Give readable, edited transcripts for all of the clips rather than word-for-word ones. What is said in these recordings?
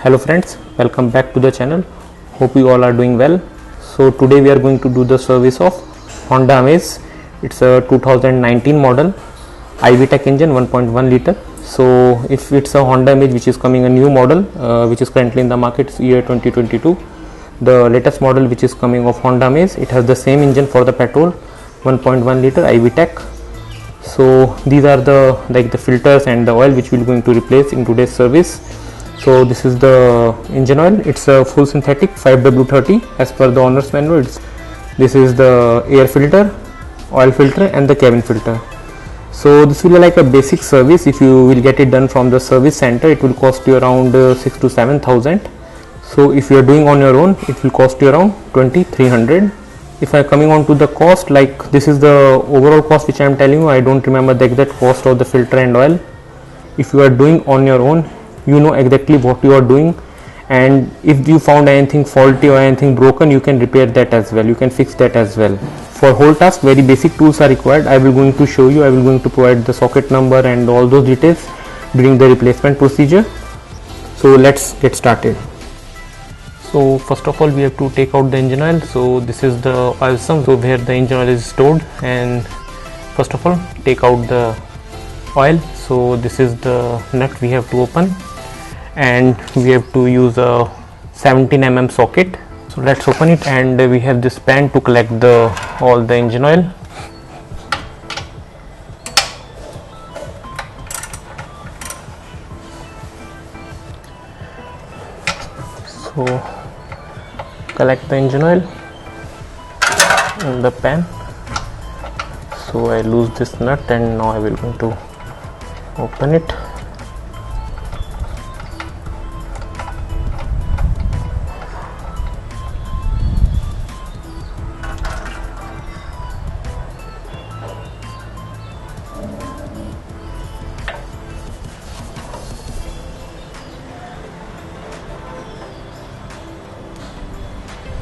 Hello friends, welcome back to the channel. Hope you all are doing well. So today we are going to do the service of Honda Amaze. It's a 2019 model IV Tech engine 1.1 liter. So if it's a Honda Amaze which is coming a new model which is currently in the market, it's year 2022. The latest model which is coming of Honda Amaze, it has the same engine for the petrol 1.1 liter IV Tech. So these are the filters and the oil which we are going to replace in today's service. So this is the engine oil. It's a full synthetic 5W30 as per the owner's manual. This is the air filter, oil filter and the cabin filter. So this will be like a basic service. If you will get it done from the service center, it will cost you around 6 to 7,000. So if you are doing on your own, it will cost you around 2,300. If I am coming on to the cost, like this is the overall cost which I am telling you. I don't remember the exact cost of the filter and oil. If you are doing on your own, you know exactly what you are doing, and if you found anything faulty or anything broken, you can repair that as well, you can fix that as well. For whole task, very basic tools are required. I will going to show you. I will going to provide the socket number and all those details during the replacement procedure. So let's get started. So first of all, we have to take out the engine oil. So this is the oil sump, so where the engine oil is stored, and first of all take out the oil. So this is the nut we have to open, and we have to use a 17 mm socket. So let's open it, and we have this pan to collect all the engine oil. So collect the engine oil in the pan. So I lose this nut, and now I will going to open it.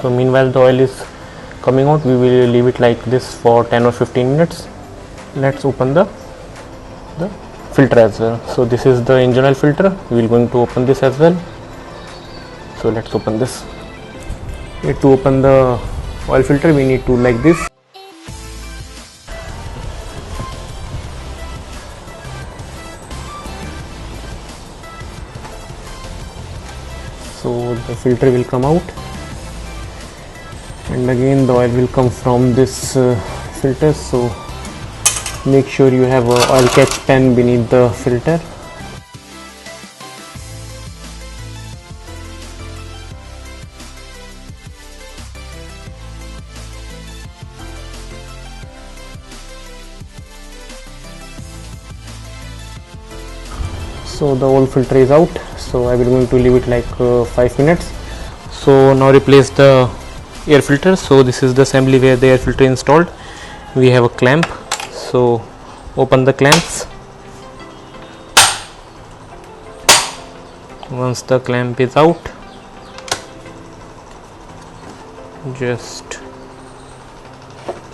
So meanwhile the oil is coming out, we will leave it like this for 10 or 15 minutes. Let's open the filter as well. So this is the engine oil filter. We will going to open this as well. So let's open this. To open the oil filter, we need to like this. So the filter will come out, and again the oil will come from this filter. So make sure you have a oil catch pen beneath the filter. So the oil filter is out. So I will going to leave it like 5 minutes. So now replace the air filter. So this is the assembly where the air filter is installed. We have a clamp. So open the clamps. Once the clamp is out, just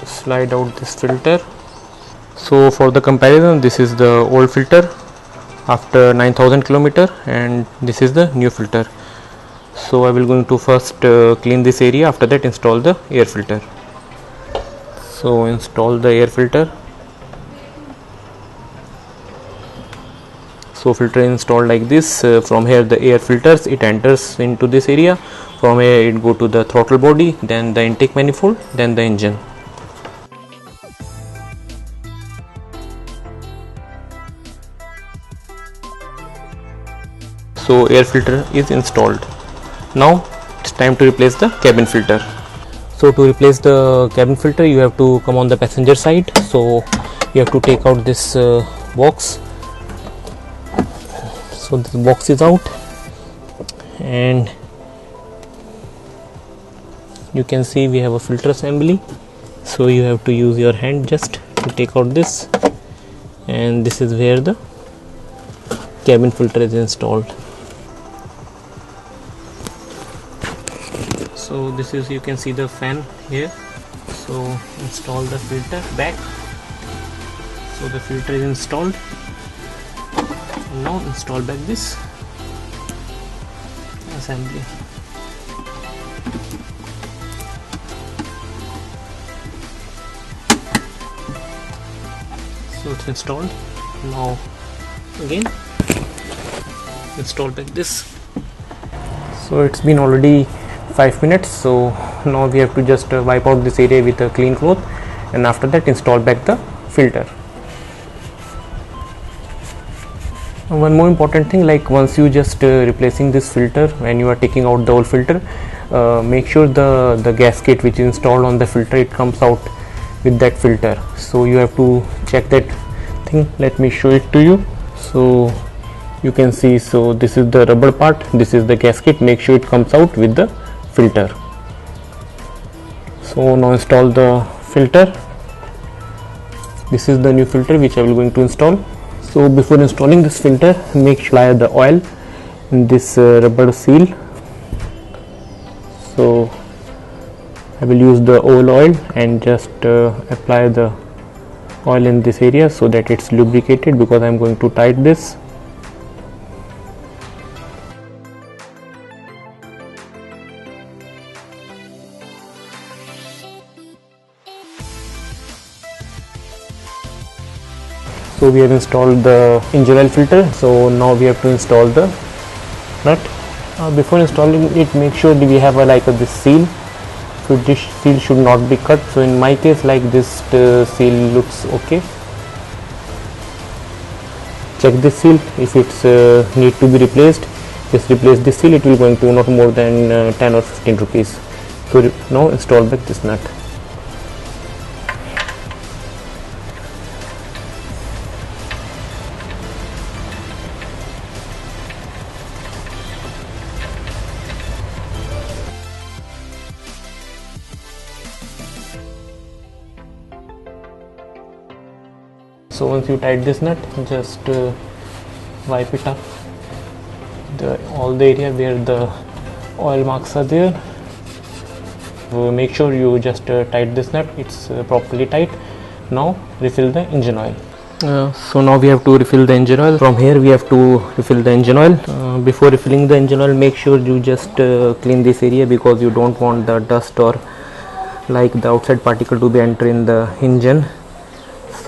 slide out this filter. So for the comparison, this is the old filter after 9,000 km, and this is the new filter. So I will going to first clean this area, after that install the air filter. So install the air filter. So filter installed like this. From here the air filters, it enters into this area. From here it go to the throttle body, then the intake manifold, then the engine. So air filter is installed. Now it's time to replace the cabin filter. So to replace the cabin filter, you have to come on the passenger side. So you have to take out this box. So this box is out, and you can see we have a filter assembly. So you have to use your hand just to take out this, and this is where the cabin filter is installed. So this is, you can see the fan here. So install the filter back. So the filter is installed. Now install back this, assembly. So it's installed. Now again installed like this. So it's been already 5 minutes, so now we have to just wipe out this area with a clean cloth, and after that install back the filter. One more important thing, like once you just replacing this filter, when you are taking out the old filter, make sure the gasket which is installed on the filter, it comes out with that filter. So you have to check that thing. Let me show it to you. So you can see, so this is the rubber part, this is the gasket. Make sure it comes out with the filter. So now install the filter. This is the new filter which I will going to install. So before installing this filter, make sure apply the oil in this rubber seal. So I will use the oil and just apply the oil in this area so that it's lubricated, because I am going to tighten this. So we have installed the engine oil filter. So now we have to install the nut. Before installing it, make sure that we have this seal. So this seal should not be cut. So in my case, like this seal looks okay. Check this seal. If it's need to be replaced, just replace this seal. It will going to not more than 10 or 15 rupees. So now install back this nut. So once you tighten this nut, just wipe it up, all the area where the oil marks are there. Make sure you just tighten this nut, it's properly tight. Now refill the engine oil. So now we have to refill the engine oil. From here we have to refill the engine oil. Before refilling the engine oil, make sure you just clean this area, because you don't want the dust or like the outside particle to be enter in the engine.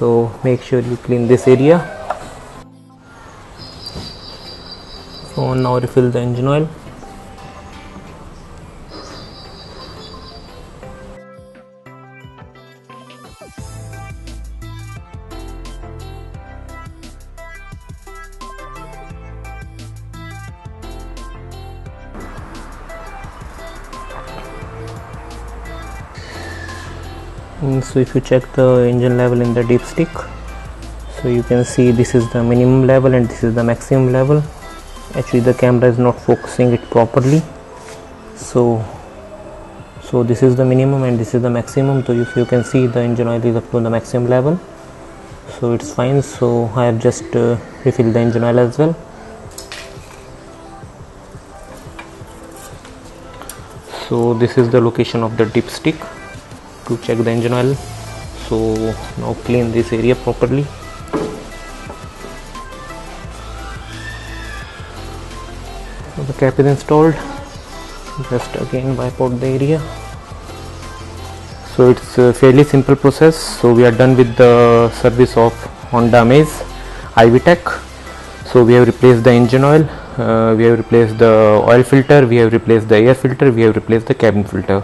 So make sure you clean this area. So now refill the engine oil. So if you check the engine level in the dipstick, so you can see this is the minimum level and this is the maximum level. Actually the camera is not focusing it properly. So this is the minimum and this is the maximum. So if you can see, the engine oil is up to the maximum level, so it's fine. So I have just refilled the engine oil as well. So this is the location of the dipstick to check the engine oil. So now clean this area properly. So the cap is installed. Just again wipe out the area. So it's a fairly simple process. So we are done with the service of Honda Amaze IV Tech. So we have replaced the engine oil, we have replaced the oil filter, we have replaced the air filter, we have replaced the cabin filter.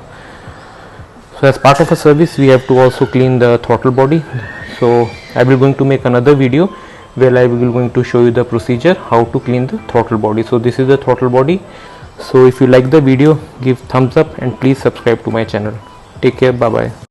So as part of a service, we have to also clean the throttle body. So I will going to make another video where I will going to show you the procedure how to clean the throttle body. So this is the throttle body. So if you like the video, give thumbs up and please subscribe to my channel. Take care. Bye bye.